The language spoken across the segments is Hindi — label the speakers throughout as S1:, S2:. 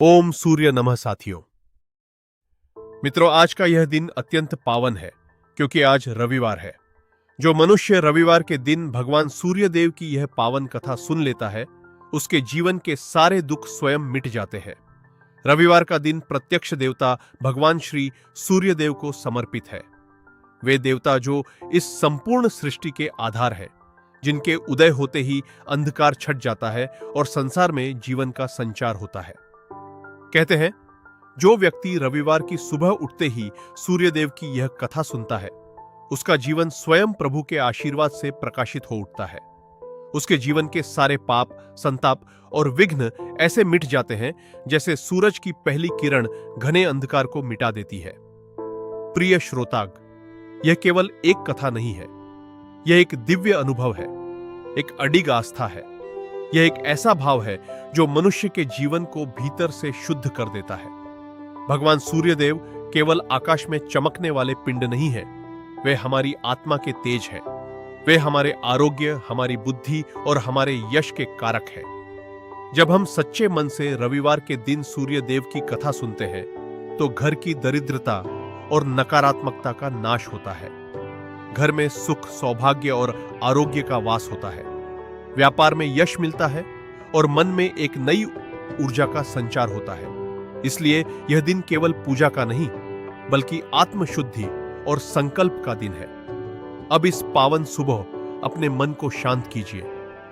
S1: ओम सूर्य नमः साथियों। मित्रों, आज का यह दिन अत्यंत पावन है क्योंकि आज रविवार है। जो मनुष्य रविवार के दिन भगवान सूर्य देव की यह पावन कथा सुन लेता है, उसके जीवन के सारे दुख स्वयं मिट जाते हैं। रविवार का दिन प्रत्यक्ष देवता भगवान श्री सूर्य देव को समर्पित है। वे देवता जो इस संपूर्ण सृष्टि के आधार है, जिनके उदय होते ही अंधकार छट जाता है और संसार में जीवन का संचार होता है। कहते हैं, जो व्यक्ति रविवार की सुबह उठते ही सूर्यदेव की यह कथा सुनता है, उसका जीवन स्वयं प्रभु के आशीर्वाद से प्रकाशित हो उठता है। उसके जीवन के सारे पाप, संताप और विघ्न ऐसे मिट जाते हैं जैसे सूरज की पहली किरण घने अंधकार को मिटा देती है। प्रिय श्रोताग, यह केवल एक कथा नहीं है, यह एक दिव्य अनुभव है, एक अडिग आस्था है। यह एक ऐसा भाव है जो मनुष्य के जीवन को भीतर से शुद्ध कर देता है। भगवान सूर्यदेव केवल आकाश में चमकने वाले पिंड नहीं है, वे हमारी आत्मा के तेज हैं। वे हमारे आरोग्य, हमारी बुद्धि और हमारे यश के कारक हैं। जब हम सच्चे मन से रविवार के दिन सूर्यदेव की कथा सुनते हैं, तो घर की दरिद्रता और नकारात्मकता का नाश होता है। घर में सुख, सौभाग्य और आरोग्य का वास होता है। व्यापार में यश मिलता है और मन में एक नई ऊर्जा का संचार होता है। इसलिए यह दिन केवल पूजा का नहीं, बल्कि आत्मशुद्धि और संकल्प का दिन है। अब इस पावन सुबह अपने मन को शांत कीजिए,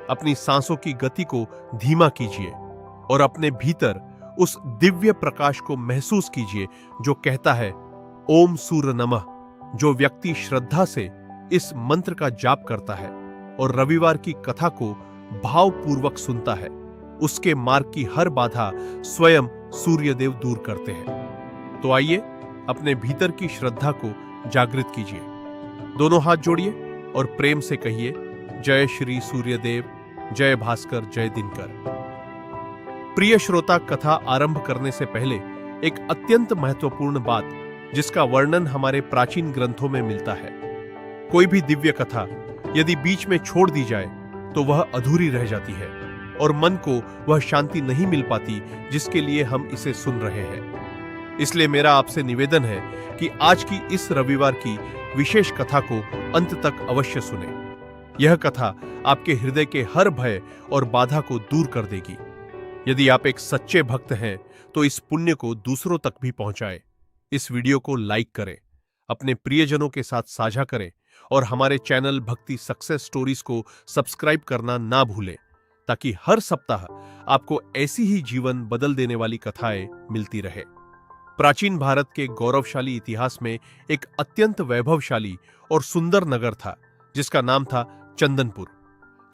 S1: अपनी सांसों की गति को धीमा कीजिए और अपने भीतर उस दिव्य प्रकाश को महसूस कीजिए जो कहता है, ओम सूर्य नमः। जो व्यक्ति श्रद्धा से इस मंत्र का जाप करता है और रविवार की कथा को भावपूर्वक सुनता है, उसके मार्ग की हर बाधा स्वयं सूर्यदेव दूर करते हैं। तो आइए अपने भीतर की श्रद्धा को जागृत कीजिए। दोनों हाथ जोड़िए और प्रेम से कहिए, जय श्री सूर्यदेव, जय भास्कर, जय दिनकर। प्रिय श्रोता, कथा आरंभ करने से पहले एक अत्यंत महत्वपूर्ण बात, जिसका वर्णन हमारे प्राचीन ग्रंथों में मिलता है। कोई भी दिव्य कथा यदि बीच में छोड़ दी जाए तो वह अधूरी रह जाती है और मन को वह शांति नहीं मिल पाती जिसके लिए हम इसे सुन रहे हैं। इसलिए मेरा आपसे निवेदन है कि आज की इस रविवार की विशेष कथा को अंत तक अवश्य सुने। यह कथा आपके हृदय के हर भय और बाधा को दूर कर देगी। यदि आप एक सच्चे भक्त हैं तो इस पुण्य को दूसरों तक भी पहुंचाएं। इस वीडियो को लाइक करें, अपने प्रियजनों के साथ साझा करें और हमारे चैनल भक्ति सक्सेस स्टोरीज को सब्सक्राइब करना ना भूलें, ताकि हर सप्ताह आपको ऐसी ही जीवन बदल देने वाली कथाएं मिलती रहे। प्राचीन भारत के गौरवशाली इतिहास में एक अत्यंत वैभवशाली और सुंदर नगर था, जिसका नाम था चंदनपुर।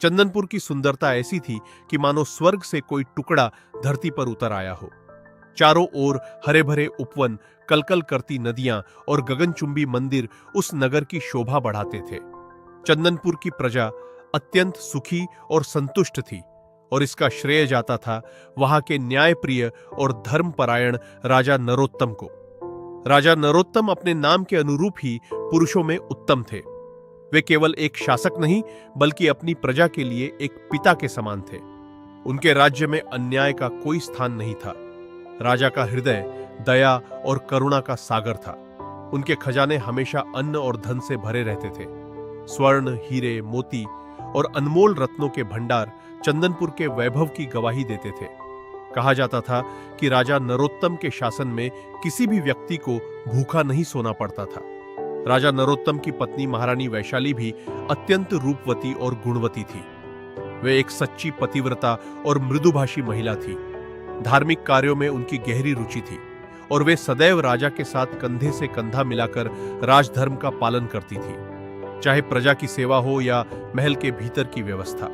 S1: चंदनपुर की सुंदरता ऐसी थी कि मानो स्वर्ग से कोई टुकड़ा धरती पर उतर आया हो। चारों ओर हरे भरे उपवन, कलकल करती नदियां और गगनचुंबी मंदिर उस नगर की शोभा बढ़ाते थे। चंदनपुर की प्रजा अत्यंत सुखी और संतुष्ट थी और इसका श्रेय जाता था वहां के न्यायप्रिय और धर्मपरायण राजा नरोत्तम को। राजा नरोत्तम अपने नाम के अनुरूप ही पुरुषों में उत्तम थे। वे केवल एक शासक नहीं, बल्कि अपनी प्रजा के लिए एक पिता के समान थे। उनके राज्य में अन्याय का कोई स्थान नहीं था। राजा का हृदय दया और करुणा का सागर था। उनके खजाने हमेशा अन्न और धन से भरे रहते थे। स्वर्ण, हीरे, मोती और अनमोल रत्नों के भंडार चंदनपुर के वैभव की गवाही देते थे। कहा जाता था कि राजा नरोत्तम के शासन में किसी भी व्यक्ति को भूखा नहीं सोना पड़ता था। राजा नरोत्तम की पत्नी महारानी वैशाली भी अत्यंत रूपवती और गुणवती थी। वे एक सच्ची पतिव्रता और मृदुभाषी महिला थी। धार्मिक कार्यों में उनकी गहरी रुचि थी और वे सदैव राजा के साथ कंधे से कंधा मिलाकर राजधर्म का पालन करती थी, चाहे प्रजा की सेवा हो या महल के भीतर की व्यवस्था।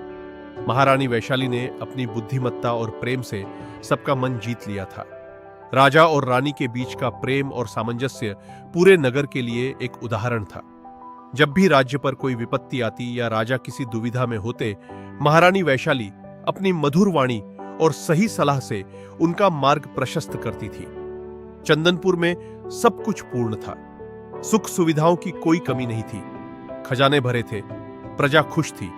S1: महारानी वैशाली ने अपनी बुद्धिमत्ता और प्रेम से सबका मन जीत लिया था। राजा और रानी के बीच का प्रेम और सामंजस्य पूरे नगर के लिए एक उदाहरण था। जब भी राज्य पर कोई विपत्ति आती या राजा किसी दुविधा में होते, महारानी वैशाली अपनी मधुर वाणी और सही सलाह से उनका मार्ग प्रशस्त करती थी। चंदनपुर में सब कुछ पूर्ण था। सुख सुविधाओं की कोई कमी नहीं थी। खजाने भरे थे, प्रजा खुश थी।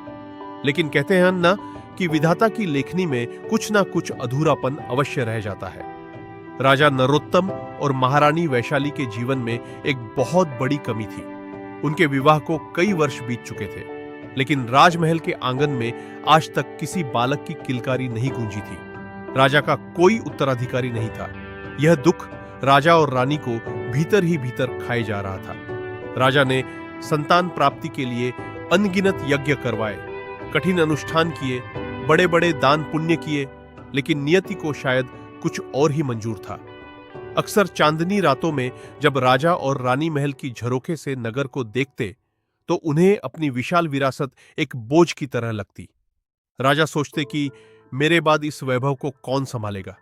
S1: लेकिन कहते हैं ना कि विधाता की लेखनी में कुछ ना कुछ अधूरापन अवश्य रह जाता है। राजा नरोत्तम और महारानी वैशाली के जीवन में एक बहुत बड़ी कमी थी। उनके विवाह को कई वर्ष बीत चुके थे, लेकिन राजमहल के आंगन में आज तक किसी बालक की किलकारी नहीं गूंजी थी। राजा का कोई उत्तराधिकारी नहीं था। यह दुख राजा और रानी को भीतर ही भीतर खाए जा रहा था। राजा ने संतान प्राप्ति के लिए अनगिनत यज्ञ करवाए, कठिन अनुष्ठान किए, बड़े बड़े दान पुण्य किए, लेकिन नियति को शायद कुछ और ही मंजूर था। अक्सर चांदनी रातों में जब राजा और रानी महल की झरोखे से नगर को देखते तो उन्हें अपनी विशाल विरासत एक बोझ की तरह लगती। राजा सोचते कि मेरे बाद इस वैभव को कौन संभालेगा,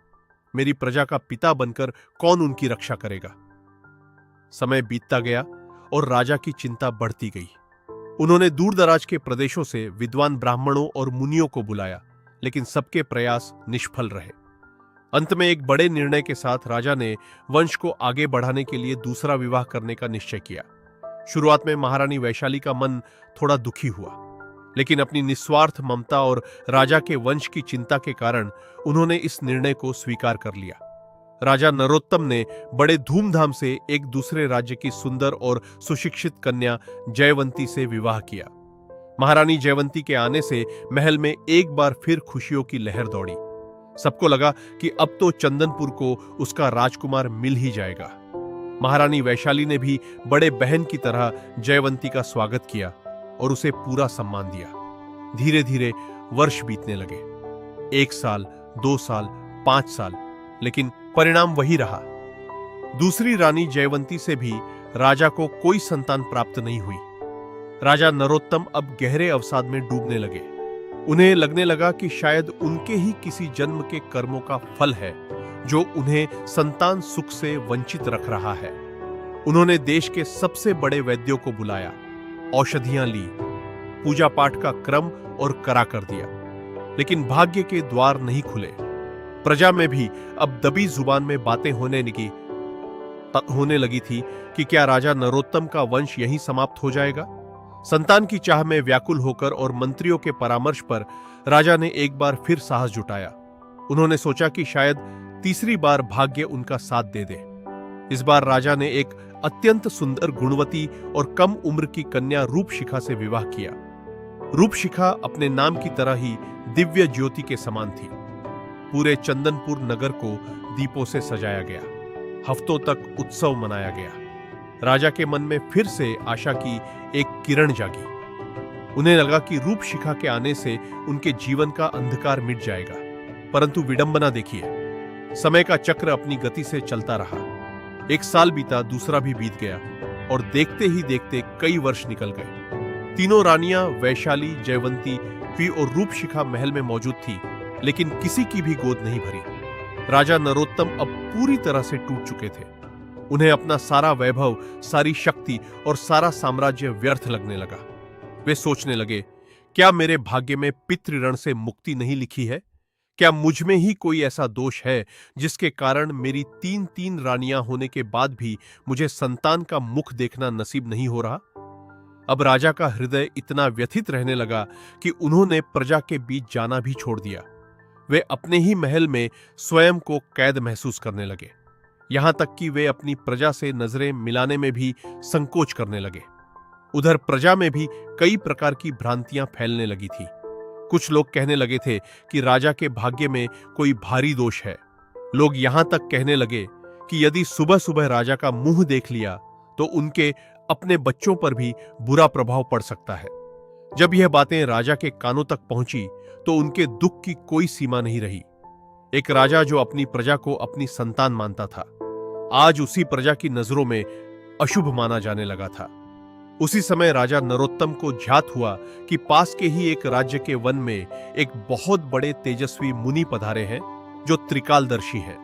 S1: मेरी प्रजा का पिता बनकर कौन उनकी रक्षा करेगा। समय बीतता गया और राजा की चिंता बढ़ती गई। उन्होंने दूर दराज के प्रदेशों से विद्वान ब्राह्मणों और मुनियों को बुलाया, लेकिन सबके प्रयास निष्फल रहे। अंत में एक बड़े निर्णय के साथ राजा ने वंश को आगे बढ़ाने के लिए दूसरा विवाह करने का निश्चय किया। शुरुआत में महारानी वैशाली का मन थोड़ा दुखी हुआ, लेकिन अपनी निस्वार्थ ममता और राजा के वंश की चिंता के कारण उन्होंने इस निर्णय को स्वीकार कर लिया। राजा नरोत्तम ने बड़े धूमधाम से एक दूसरे राज्य की सुंदर और सुशिक्षित कन्या जयवंती से विवाह किया। महारानी जयवंती के आने से महल में एक बार फिर खुशियों की लहर दौड़ी। सबको लगा कि अब तो चंदनपुर को उसका राजकुमार मिल ही जाएगा। महारानी वैशाली ने भी बड़े बहन की तरह जयवंती का स्वागत किया और उसे पूरा सम्मान दिया। धीरे धीरे वर्ष बीतने लगे, 1 साल, 2 साल, 5 साल, लेकिन परिणाम वही रहा। दूसरी रानी जयवंती से भी राजा को कोई संतान प्राप्त नहीं हुई। राजा नरोत्तम अब गहरे अवसाद में डूबने लगे। उन्हें लगने लगा कि शायद उनके ही किसी जन्म के कर्मों का फल है जो उन्हें संतान सुख से वंचित रख रहा है। उन्होंने देश के सबसे बड़े वैद्यों को बुलाया, औषधियां ली, पूजा पाठ का क्रम और करा कर दिया, लेकिन भाग्य के द्वार नहीं खुले। प्रजा में भी अब दबी जुबान में बातें होने लगी थी कि क्या राजा नरोत्तम का वंश यहीं समाप्त हो जाएगा। संतान की चाह में व्याकुल होकर और मंत्रियों के परामर्श पर राजा ने एक बार फिर साहस जुटाया। उन्होंने सोचा कि शायद तीसरी बार भाग्य उनका साथ दे दे। इस बार राजा ने एक अत्यंत सुंदर, गुणवती और कम उम्र की कन्या रूपशिखा से विवाह किया। रूपशिखा अपने नाम की तरह ही दिव्य ज्योति के समान थी। पूरे चंदनपुर नगर को दीपों से सजाया गया। हफ्तों तक उत्सव मनाया गया। राजा के मन में फिर से आशा की एक किरण जागी। उन्हें लगा कि रूपशिखा के आने से उनके जीवन का अंधकार मिट जाएगा। परंतु विडंबना देखिए, समय का चक्र अपनी गति से चलता रहा। 1 साल बीता, दूसरा भी बीत गया और देखते ही देखते कई वर्ष निकल गए। तीनों रानियां वैशाली, जयवंती और रूपशिखा महल में मौजूद थी, लेकिन किसी की भी गोद नहीं भरी। राजा नरोत्तम अब पूरी तरह से टूट चुके थे। उन्हें अपना सारा वैभव, सारी शक्ति और सारा साम्राज्य व्यर्थ लगने लगा। वे सोचने लगे, क्या मेरे भाग्य में पितृऋण से मुक्ति नहीं लिखी है? क्या मुझ में ही कोई ऐसा दोष है जिसके कारण मेरी 3 रानियां होने के बाद भी मुझे संतान का मुख देखना नसीब नहीं हो रहा? अब राजा का हृदय इतना व्यथित रहने लगा कि उन्होंने प्रजा के बीच जाना भी छोड़ दिया। वे अपने ही महल में स्वयं को कैद महसूस करने लगे। यहां तक कि वे अपनी प्रजा से नजरें मिलाने में भी संकोच करने लगे। उधर प्रजा में भी कई प्रकार की भ्रांतियां फैलने लगी थी। कुछ लोग कहने लगे थे कि राजा के भाग्य में कोई भारी दोष है। लोग यहां तक कहने लगे कि यदि सुबह सुबह राजा का मुंह देख लिया तो उनके अपने बच्चों पर भी बुरा प्रभाव पड़ सकता है। जब यह बातें राजा के कानों तक पहुंची तो उनके दुख की कोई सीमा नहीं रही। एक राजा जो अपनी प्रजा को अपनी संतान मानता था, आज उसी प्रजा की नजरों में अशुभ माना जाने लगा था। उसी समय राजा नरोत्तम को ज्ञात हुआ कि पास के ही एक राज्य के वन में एक बहुत बड़े तेजस्वी मुनि पधारे हैं जो त्रिकालदर्शी हैं।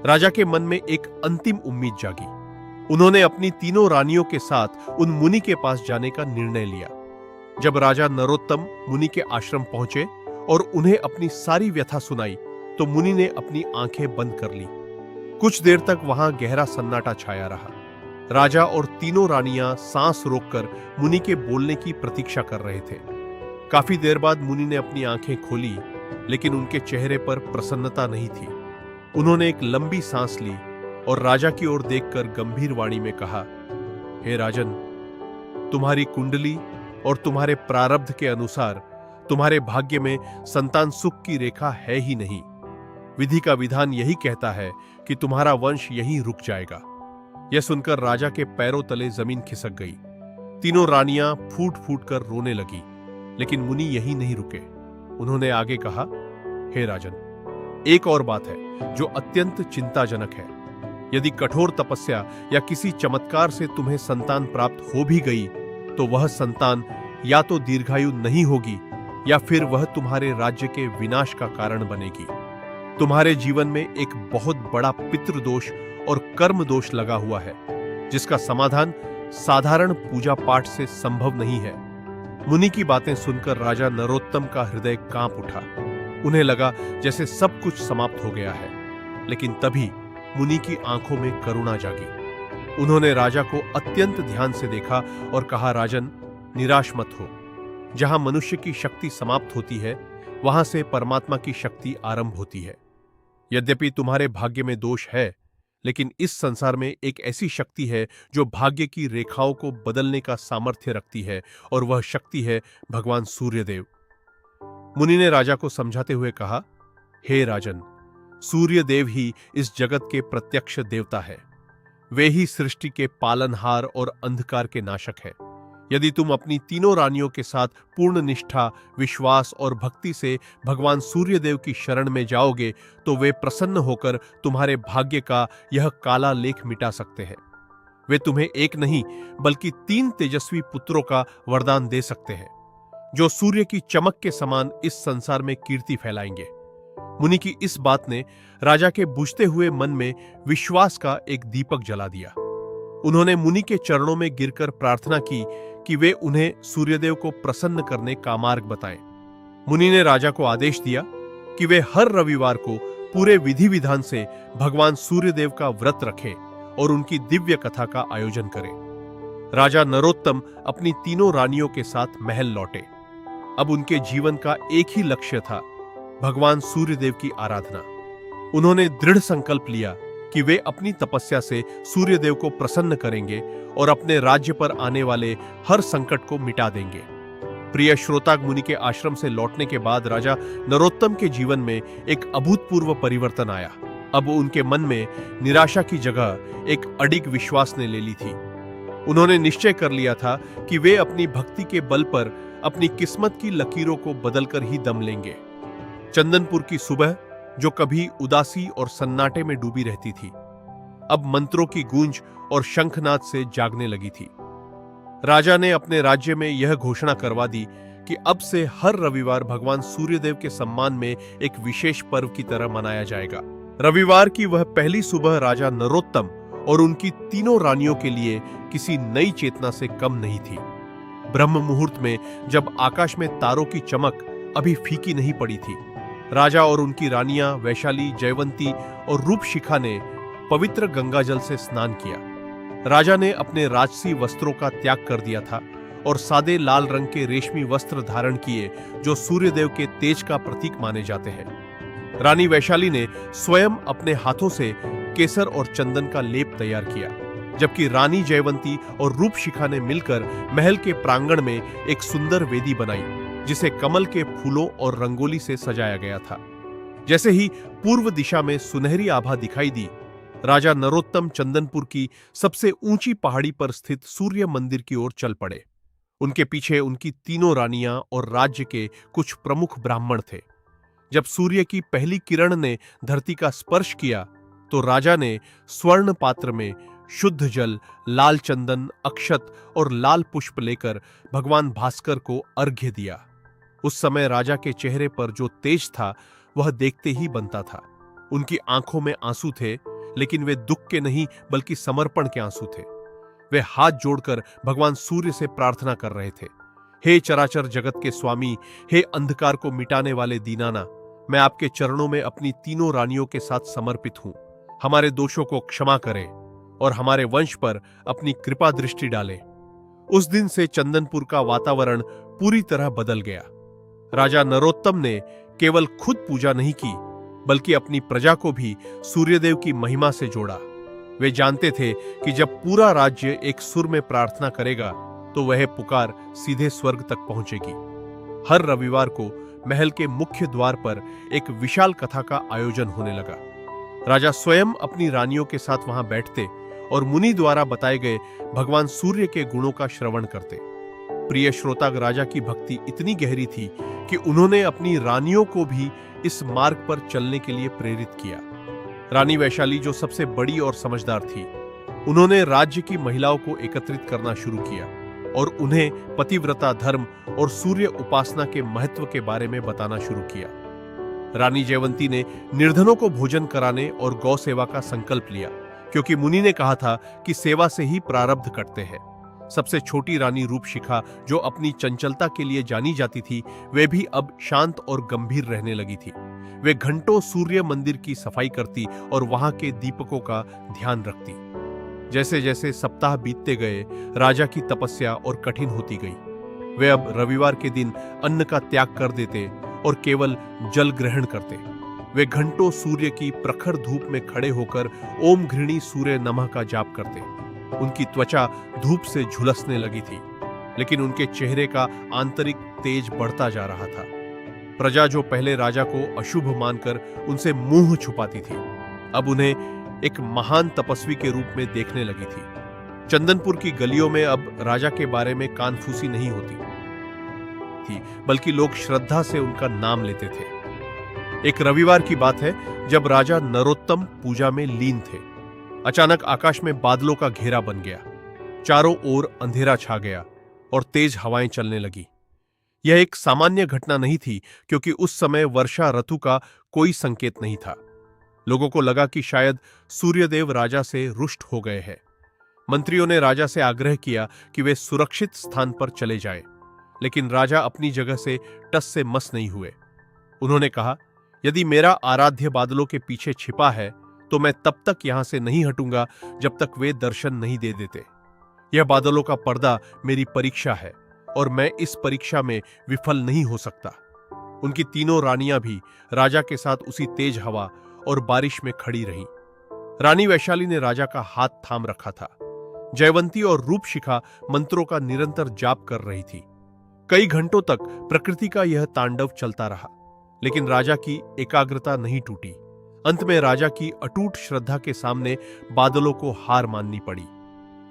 S1: राजा के मन में एक अंतिम उम्मीद जागी। उन्होंने अपनी तीनों रानियों के साथ उन मुनि के पास जाने का निर्णय लिया। जब राजा नरोत्तम मुनि के आश्रम पहुंचे और उन्हें अपनी सारी व्यथा सुनाई तो मुनि ने अपनी आंखें बंद कर ली। कुछ देर तक वहां गहरा सन्नाटा छाया रहा। राजा और तीनों रानियां सांस रोककर मुनि के बोलने की प्रतीक्षा कर रहे थे। काफी देर बाद मुनि ने अपनी आंखें खोली, लेकिन उनके चेहरे पर प्रसन्नता नहीं थी। उन्होंने एक लंबी सांस ली और राजा की ओर देखकर गंभीर वाणी में कहा, हे राजन, तुम्हारी कुंडली और तुम्हारे प्रारब्ध के अनुसार तुम्हारे भाग्य में संतान सुख की रेखा है ही नहीं। विधि का विधान यही कहता है कि तुम्हारा वंश यहीं रुक जाएगा। यह सुनकर राजा के पैरों तले जमीन खिसक गई। तीनों रानियां फूट फूट कर रोने लगी, लेकिन मुनि यहीं नहीं रुके। उन्होंने आगे कहा, हे राजन, एक और बात है जो अत्यंत चिंताजनक है। यदि कठोर तपस्या या किसी चमत्कार से तुम्हें संतान प्राप्त हो भी गई, तो वह संतान या तो दीर्घायु नहीं होगी या फिर वह तुम्हारे राज्य के विनाश का कारण बनेगी। तुम्हारे जीवन में एक बहुत बड़ा पितृदोष और कर्म दोष लगा हुआ है, जिसका समाधान साधारण पूजा पाठ से संभव नहीं है। मुनि की बातें सुनकर राजा नरोत्तम का हृदय कांप उठा। उन्हें लगा जैसे सब कुछ समाप्त हो गया है, लेकिन तभी मुनि की आंखों में करुणा जागी। उन्होंने राजा को अत्यंत ध्यान से देखा और कहा, राजन, निराश मत हो। जहां मनुष्य की शक्ति समाप्त होती है, वहां से परमात्मा की शक्ति आरंभ होती है। यद्यपि तुम्हारे भाग्य में दोष है, लेकिन इस संसार में एक ऐसी शक्ति है जो भाग्य की रेखाओं को बदलने का सामर्थ्य रखती है, और वह शक्ति है भगवान सूर्यदेव। मुनि ने राजा को समझाते हुए कहा, हे राजन, सूर्यदेव ही इस जगत के प्रत्यक्ष देवता है। वे ही सृष्टि के पालनहार और अंधकार के नाशक है। यदि तुम अपनी तीनों रानियों के साथ पूर्ण निष्ठा, विश्वास और भक्ति से भगवान सूर्यदेव की शरण में जाओगे, तो वे प्रसन्न होकर तुम्हारे भाग्य का यह काला लेख मिटा सकते हैं। वे तुम्हें एक नहीं बल्कि 3 तेजस्वी पुत्रों का वरदान दे सकते हैं, जो सूर्य की चमक के समान इस संसार में कीर्ति फैलाएंगे। मुनि की इस बात ने राजा के बुझते हुए मन में विश्वास का एक दीपक जला दिया। उन्होंने मुनि के चरणों में गिरकर प्रार्थना की कि वे उन्हें सूर्यदेव को प्रसन्न करने का मार्ग बताएं। मुनि ने राजा को आदेश दिया कि वे हर रविवार को पूरे विधि विधान से भगवान सूर्यदेव का व्रत रखें और उनकी दिव्य कथा का आयोजन करें। राजा नरोत्तम अपनी तीनों रानियों के साथ महल लौटे। अब उनके जीवन का एक ही लक्ष्य था, भगवान सूर्यदेव की आराधना। उन्होंने दृढ़ संकल्प लिया कि वे अपनी तपस्या से सूर्यदेव को प्रसन्न करेंगे और अपने राज्य पर आने वाले हर संकट को मिटा देंगे। प्रिय श्रोता, मुनि के आश्रम से लौटने के बाद राजा नरोत्तम के जीवन में एक अभूतपूर्व परिवर्तन आया। अब उनके मन में निराशा की जगह एक अडिग विश्वास ने ले ली थी। उन्होंने निश्चय कर लिया था कि वे अपनी भक्ति के बल पर अपनी किस्मत की लकीरों को बदलकर ही दम लेंगे। चंदनपुर की सुबह, जो कभी उदासी और सन्नाटे में डूबी रहती थी, अब मंत्रों की गूंज और शंखनाद से जागने लगी थी। राजा ने अपने राज्य में यह घोषणा करवा दी कि अब से हर रविवार भगवान सूर्यदेव के सम्मान में एक विशेष पर्व की तरह मनाया जाएगा। रविवार की वह पहली सुबह राजा नरोत्तम और उनकी तीनों रानियों के लिए किसी नई चेतना से कम नहीं थी। ब्रह्म मुहूर्त में, जब आकाश में तारों की चमक अभी फीकी नहीं पड़ी थी, राजा और उनकी रानियां वैशाली, जयवंती और रूपशिखा ने पवित्र गंगाजल से स्नान किया। राजा ने अपने राजसी वस्त्रों का त्याग कर दिया था और सादे लाल रंग के रेशमी वस्त्र धारण किए, जो सूर्यदेव के तेज का प्रतीक माने जाते हैं। रानी वैशाली ने स्वयं अपने हाथों से केसर और चंदन का लेप तैयार किया, जबकि रानी जयवंती और रूपशिखा ने मिलकर महल के प्रांगण में एक सुंदर वेदी बनाई, जिसे कमल के फूलों और रंगोली से सजाया गया था। जैसे ही पूर्व दिशा में सुनहरी आभा दिखाई दी, राजा नरोत्तम चंदनपुर की सबसे ऊंची पहाड़ी पर स्थित सूर्य मंदिर की ओर चल पड़े। उनके पीछे उनकी तीनों रानियां और राज्य के कुछ प्रमुख ब्राह्मण थे। जब सूर्य की पहली किरण ने धरती का स्पर्श किया, तो राजा ने स्वर्ण पात्र में शुद्ध जल, लाल चंदन, अक्षत और लाल पुष्प लेकर भगवान भास्कर को अर्घ्य दिया। उस समय राजा के चेहरे पर जो तेज था, वह देखते ही बनता था। उनकी आंखों में आंसू थे, लेकिन वे दुख के नहीं बल्कि समर्पण के आंसू थे। वे हाथ जोड़कर भगवान सूर्य से प्रार्थना कर रहे थे, हे चराचर जगत के स्वामी, हे अंधकार को मिटाने वाले दीनाना, मैं आपके चरणों में अपनी तीनों रानियों के साथ समर्पित हूं। हमारे दोषों को क्षमा करें और हमारे वंश पर अपनी कृपा दृष्टि डालें। उस दिन से चंदनपुर का वातावरण पूरी तरह बदल गया। राजा नरोत्तम ने केवल खुद पूजा नहीं की, बल्कि अपनी प्रजा को भी सूर्यदेव की महिमा से जोड़ा। वे जानते थे कि जब पूरा राज्य एक सुर में प्रार्थना करेगा तो वह पुकार सीधे स्वर्ग तक पहुंचेगी। हर रविवार को महल के मुख्य द्वार पर एक विशाल कथा का आयोजन होने लगा। राजा स्वयं अपनी रानियों के साथ वहां बैठते और मुनि द्वारा बताए गए भगवान सूर्य के गुणों का श्रवण करते। प्रिय श्रोता, राजा की भक्ति इतनी गहरी थी कि उन्होंने अपनी रानियों को भी इस मार्ग पर चलने के लिए प्रेरित किया। रानी वैशाली, जो सबसे बड़ी और समझदार थी, उन्होंने राज्य की महिलाओं को एकत्रित करना शुरू किया और उन्हें पतिव्रता धर्म और सूर्य उपासना के महत्व के बारे में बताना शुरू किया। रानी जयवंती ने निर्धनों को भोजन कराने और गौ सेवा का संकल्प लिया, क्योंकि मुनि ने कहा था कि सेवा से ही प्रारब्ध कटते हैं। सबसे छोटी रानी रूपशिखा, जो अपनी चंचलता के लिए जानी जाती थी, वे भी अब शांत और गंभीर रहने लगी थी। वे घंटों सूर्य मंदिर की सफाई करती और वहां के दीपकों का ध्यान रखती। जैसे जैसे सप्ताह बीतते गए, राजा की तपस्या और कठिन होती गई। वे अब रविवार के दिन अन्न का त्याग कर देते और केवल जल ग्रहण करते। वे घंटों सूर्य की प्रखर धूप में खड़े होकर ओम घृणी सूर्य नमः का जाप करते। उनकी त्वचा धूप से झुलसने लगी थी, लेकिन उनके चेहरे का आंतरिक तेज बढ़ता जा रहा था। प्रजा, जो पहले राजा को अशुभ मानकर उनसे मुंह छुपाती थी, अब उन्हें एक महान तपस्वी के रूप में देखने लगी थी। चंदनपुर की गलियों में अब राजा के बारे में कानफूसी नहीं होती थी, बल्कि लोग श्रद्धा से उनका नाम लेते थे। एक रविवार की बात है, जब राजा नरोत्तम पूजा में लीन थे। अचानक आकाश में बादलों का घेरा बन गया। चारों ओर अंधेरा छा गया और तेज हवाएं चलने लगी। यह एक सामान्य घटना नहीं थी, क्योंकि उस समय वर्षा ऋतु का कोई संकेत नहीं था। लोगों को लगा कि शायद सूर्यदेव राजा से रुष्ट हो गए हैं। मंत्रियों ने राजा से आग्रह किया कि वे सुरक्षित स्थान पर चले जाएं, लेकिन राजा अपनी जगह से टस से मस नहीं हुए। उन्होंने कहा, यदि मेरा आराध्य बादलों के पीछे छिपा है तो मैं तब तक यहां से नहीं हटूंगा जब तक वे दर्शन नहीं दे देते। यह बादलों का पर्दा मेरी परीक्षा है और मैं इस परीक्षा में विफल नहीं हो सकता। उनकी तीनों रानियां भी राजा के साथ उसी तेज हवा और बारिश में खड़ी रहीं। रानी वैशाली ने राजा का हाथ थाम रखा था। जयवंती और रूपशिखा मंत्रों का निरंतर जाप कर रही थी। कई घंटों तक प्रकृति का यह तांडव चलता रहा, लेकिन राजा की एकाग्रता नहीं टूटी। अंत में राजा की अटूट श्रद्धा के सामने बादलों को हार माननी पड़ी।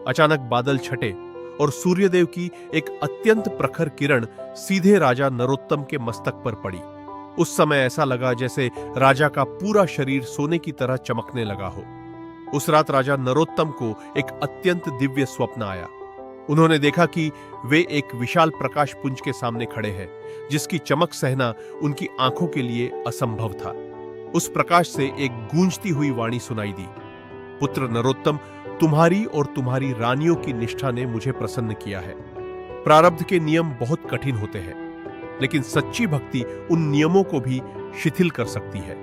S1: अचानक बादल छटे और सूर्यदेव की एक अत्यंत प्रखर किरण सीधे राजा नरोत्तम के मस्तक पर पड़ी। उस समय ऐसा लगा जैसे राजा का पूरा शरीर सोने की तरह चमकने लगा हो। उस रात राजा नरोत्तम को एक अत्यंत दिव्य स्वप्न आया। उन्होंने देखा कि वे एक विशाल प्रकाश पुंज के सामने खड़े हैं, जिसकी चमक सहना उनकी आंखों के लिए असंभव था। उस प्रकाश से एक गूंजती हुई वाणी सुनाई दी, पुत्र नरोत्तम, तुम्हारी और तुम्हारी रानियों की निष्ठा ने मुझे प्रसन्न किया है। प्रारब्ध के नियम बहुत कठिन होते हैं, लेकिन सच्ची भक्ति उन नियमों को भी शिथिल कर सकती है।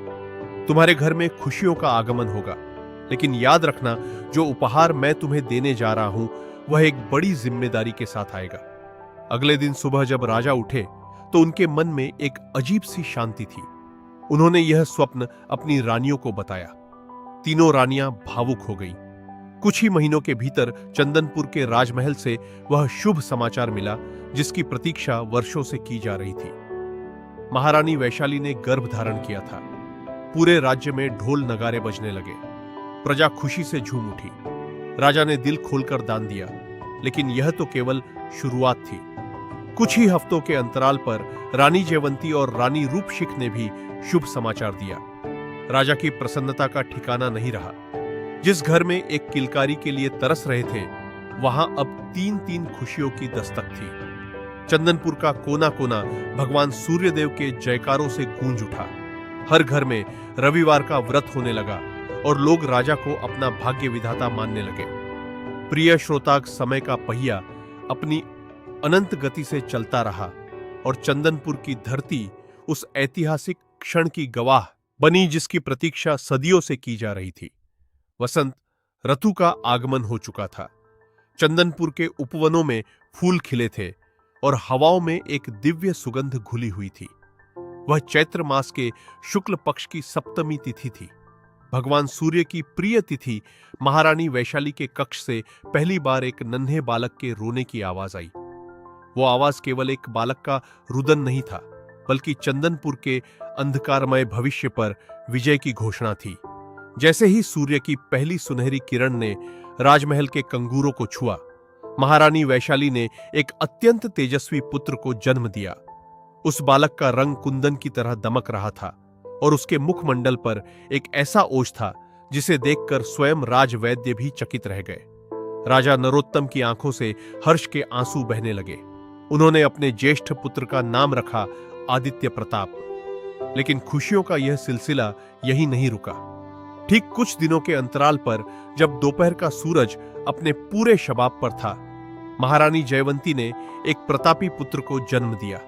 S1: तुम्हारे घर में खुशियों का आगमन होगा, लेकिन याद रखना, जो उपहार मैं तुम्हें देने जा रहा हूं वह एक बड़ी जिम्मेदारी के साथ आएगा। अगले दिन सुबह जब राजा उठे तो उनके मन में एक अजीब सी शांति थी। उन्होंने यह स्वप्न अपनी रानियों को बताया। तीनों रानियां भावुक हो गईं। कुछ ही महीनों के भीतर चंदनपुर के राजमहल से वह शुभ समाचार मिला जिसकी प्रतीक्षा वर्षों से की जा रही थी। महारानी वैशाली ने गर्भ धारण किया था। पूरे राज्य में ढोल नगारे बजने लगे। प्रजा खुशी से झूम उठी। राजा ने दिल खोलकर दान दिया, लेकिन यह तो केवल शुरुआत थी। कुछ ही हफ्तों के अंतराल पर रानी जयवंती और रानी रूपशिख ने भी शुभ समाचार दिया। राजा की प्रसन्नता का ठिकाना नहीं रहा। जिस घर में एक किलकारी के लिए तरस रहे थे, वहां अब 3-3 खुशियों की दस्तक थी। चंदनपुर का कोना कोना भगवान सूर्यदेव के जयकारों से गूंज उठा। हर घर में रविवार का व्रत होने लगा और लोग राजा को अपना भाग्य विधाता मानने लगे। प्रिय श्रोताग, समय का पहिया अपनी अनंत गति से चलता रहा और चंदनपुर की धरती उस ऐतिहासिक क्षण की गवाह बनी जिसकी प्रतीक्षा सदियों से की जा रही थी। वसंत ऋतु का आगमन हो चुका था। चंदनपुर के उपवनों में फूल खिले थे और हवाओं में एक दिव्य सुगंध घुली हुई थी। वह चैत्र मास के शुक्ल पक्ष की सप्तमी तिथि थी। भगवान सूर्य की प्रिय तिथि महारानी वैशाली के कक्ष से पहली बार एक नन्हे बालक के रोने की आवाज आई। वो आवाज केवल एक बालक का रुदन नहीं था, बल्कि चंदनपुर के अंधकारमय भविष्य पर विजय की घोषणा थी। जैसे ही सूर्य की पहली सुनहरी किरण ने राजमहल के कंगूरों को छुआ, महारानी वैशाली ने एक अत्यंत तेजस्वी पुत्र को जन्म दिया। उस बालक का रंग कुंदन की तरह दमक रहा था और उसके मुखमंडल पर एक ऐसा ओज था जिसे देखकर स्वयं राजवैद्य भी चकित रह गए। राजा नरोत्तम की आंखों से हर्ष के आंसू बहने लगे। उन्होंने अपने ज्येष्ठ पुत्र का नाम रखा आदित्य प्रताप। लेकिन खुशियों का यह सिलसिला यहीं नहीं रुका। ठीक कुछ दिनों के अंतराल पर जब दोपहर का सूरज अपने पूरे शबाब पर था, महारानी जयवंती ने एक प्रतापी पुत्र को जन्म दिया।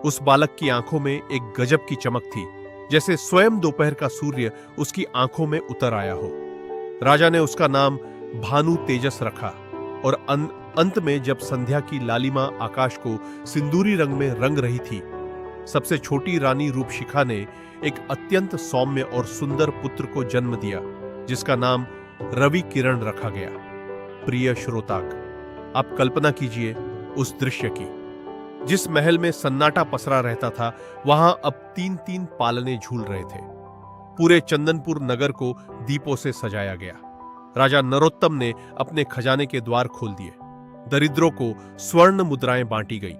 S1: उस बालक की आंखों में एक गजब की चमक थी, जैसे स्वयं दोपहर का सूर्य उसकी आंखों में उतर आया हो। राजा ने उसका नाम भानु तेजस रखा और अंत में जब संध्या की लालिमा आकाश को सिंदूरी रंग में रंग रही थी, सबसे छोटी रानी रूपशिखा ने एक अत्यंत सौम्य और सुंदर पुत्र को जन्म दिया, जिसका नाम रवि किरण रखा गया। प्रिय श्रोताक, आप कल्पना कीजिए उस दृश्य की। जिस महल में सन्नाटा पसरा रहता था, वहां अब 3-3 पालने झूल रहे थे। पूरे चंदनपुर नगर को दीपों से सजाया गया। राजा नरोत्तम ने अपने खजाने के द्वार खोल दिए। दरिद्रों को स्वर्ण मुद्राएं बांटी गई,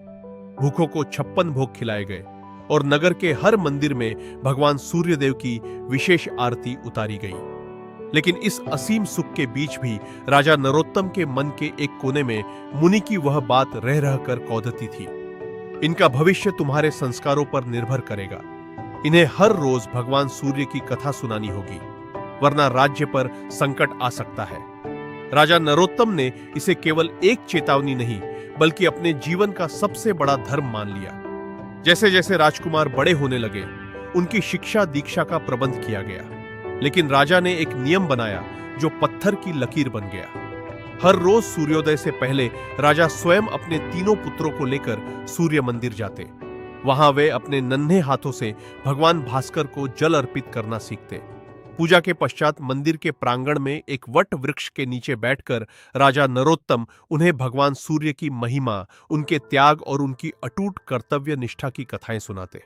S1: भूखों को 56 भोग खिलाए गए और नगर के हर मंदिर में भगवान सूर्यदेव की विशेष आरती उतारी गई। लेकिन इस असीम सुख के बीच भी राजा नरोत्तम के मन के एक कोने में मुनि की वह बात रह रहकर कौंधती थी। इनका भविष्य तुम्हारे संस्कारों पर निर्भर करेगा। इन्हें हर रोज भगवान सूर्य की कथा सुनानी होगी, वरना राज्य पर संकट आ सकता है। राजा नरोत्तम ने इसे केवल एक चेतावनी नहीं, बल्कि अपने जीवन का सबसे बड़ा धर्म मान लिया। जैसे जैसे राजकुमार बड़े होने लगे, उनकी शिक्षा दीक्षा का प्रबंध किया गया। लेकिन राजा ने एक नियम बनाया जो पत्थर की लकीर बन गया। हर रोज सूर्योदय से पहले राजा स्वयं अपने तीनों पुत्रों को लेकर सूर्य मंदिर जाते। वहां वे अपने नन्हे हाथों से भगवान भास्कर को जल अर्पित करना सीखते। पूजा के पश्चात मंदिर के प्रांगण में एक वट वृक्ष के नीचे बैठकर राजा नरोत्तम उन्हें भगवान सूर्य की महिमा, उनके त्याग और उनकी अटूट कर्तव्य निष्ठा की कथाएं सुनाते।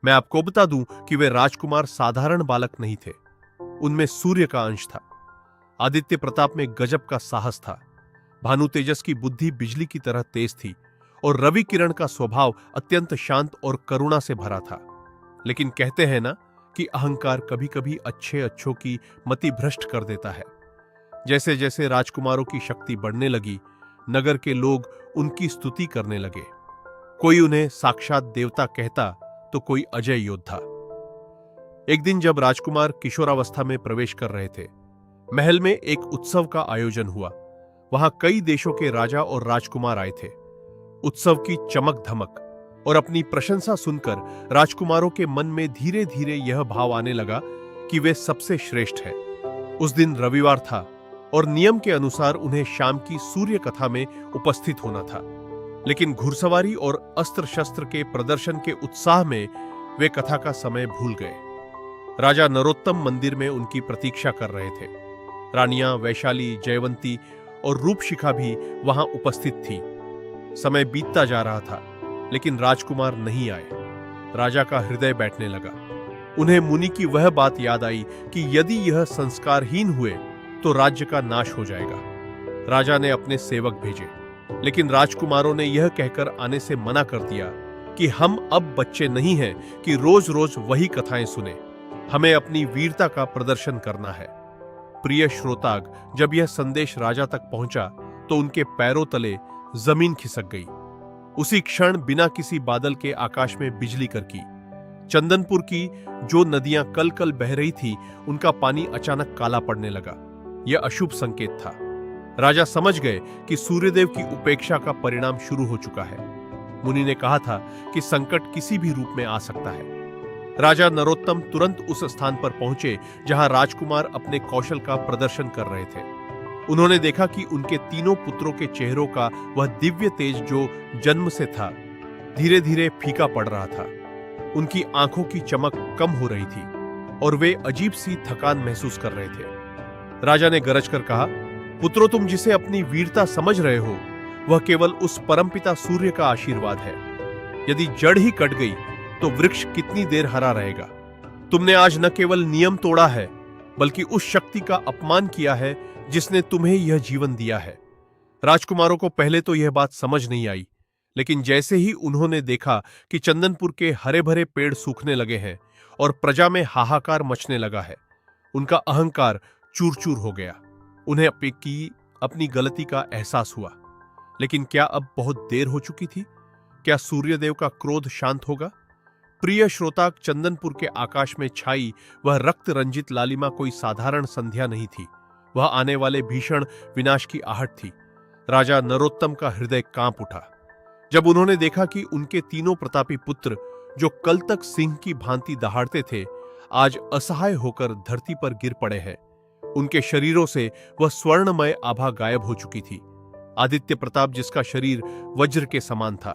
S1: मैं आपको बता दूं कि वे राजकुमार साधारण बालक नहीं थे। उनमें सूर्य का अंश था। आदित्य प्रताप में गजब का साहस था। भानु तेजस की बुद्धि बिजली की तरह तेज थी और रवि किरण का स्वभाव अत्यंत शांत और करुणा से भरा था। लेकिन कहते हैं ना कि अहंकार कभी कभी अच्छों की मति भ्रष्ट कर देता है। जैसे जैसे राजकुमारों की शक्ति बढ़ने लगी, नगर के लोग उनकी स्तुति करने लगे। कोई उन्हें साक्षात देवता कहता तो कोई अजय योद्धा। एक दिन जब राजकुमार किशोरावस्था में प्रवेश कर रहे थे, महल में एक उत्सव का आयोजन हुआ। वहां कई देशों के राजा और राजकुमार आए थे। उत्सव की चमक धमक और अपनी प्रशंसा सुनकर राजकुमारों के मन में धीरे धीरे यह भाव आने लगा कि वे सबसे श्रेष्ठ हैं। उस दिन रविवार था और नियम के अनुसार उन्हें शाम की सूर्य कथा में उपस्थित होना था। लेकिन घुड़सवारी और अस्त्र शस्त्र के प्रदर्शन के उत्साह में वे कथा का समय भूल गए। राजा नरोत्तम मंदिर में उनकी प्रतीक्षा कर रहे थे। रानियां वैशाली, जयवंती और रूपशिखा भी वहां उपस्थित थी। समय बीतता जा रहा था, लेकिन राजकुमार नहीं आए। राजा का हृदय बैठने लगा। उन्हें मुनि की वह बात याद आई कि यदि यह संस्कारहीन हुए तो राज्य का नाश हो जाएगा। राजा ने अपने सेवक भेजे, लेकिन राजकुमारों ने यह कहकर आने से मना कर दिया कि हम अब बच्चे नहीं हैं कि रोज रोज वही कथाएं सुने। हमें अपनी वीरता का प्रदर्शन करना है। प्रिय श्रोताग, जब यह संदेश राजा तक पहुंचा तो उनके पैरों तले जमीन खिसक गई। उसी क्षण बिना किसी बादल के आकाश में बिजली करकी। चंदनपुर की जो नदियां कल कल बह रही थी, उनका पानी अचानक काला पड़ने लगा। यह अशुभ संकेत था। राजा समझ गए कि सूर्यदेव की उपेक्षा का परिणाम शुरू हो चुका है। मुनि ने कहा था कि संकट किसी भी रूप में आ सकता है। राजा नरोत्तम तुरंत उस स्थान पर पहुंचे जहां राजकुमार अपने कौशल का प्रदर्शन कर रहे थे। उन्होंने देखा कि उनके तीनों पुत्रों के चेहरों का वह दिव्य तेज जो जन्म से था, धीरे धीरे फीका पड़ रहा था। उनकी आंखों की चमक कम हो रही थी और वे अजीब सी थकान महसूस कर रहे थे। राजा ने गरज कर कहा, पुत्रों, तुम जिसे अपनी वीरता समझ रहे हो वह केवल उस परमपिता सूर्य का आशीर्वाद है। यदि जड़ ही कट गई तो वृक्ष कितनी देर हरा रहेगा। तुमने आज न केवल नियम तोड़ा है बल्कि उस शक्ति का अपमान किया है जिसने तुम्हें यह जीवन दिया है। राजकुमारों को पहले तो यह बात समझ नहीं आई, लेकिन जैसे ही उन्होंने देखा कि चंदनपुर के हरे भरे पेड़ सूखने लगे हैं और प्रजा में हाहाकार मचने लगा है, उनका अहंकार चूर चूर हो गया। उन्हें अपनी गलती का एहसास हुआ। लेकिन क्या अब बहुत देर हो चुकी थी? क्या सूर्यदेव का क्रोध शांत होगा? प्रिय श्रोता, चंदनपुर के आकाश में छाई वह रक्त रंजित लालिमा कोई साधारण संध्या नहीं थी। वह आने वाले भीषण विनाश की आहट थी। राजा नरोत्तम का हृदय कांप उठा जब उन्होंने देखा कि उनके तीनों प्रतापी पुत्र, जो कल तक सिंह की भांति दहाड़ते थे, आज असहाय होकर धरती पर गिर पड़े हैं। उनके शरीरों से वह स्वर्णमय आभा गायब हो चुकी थी। आदित्य प्रताप, जिसका शरीर वज्र के समान था,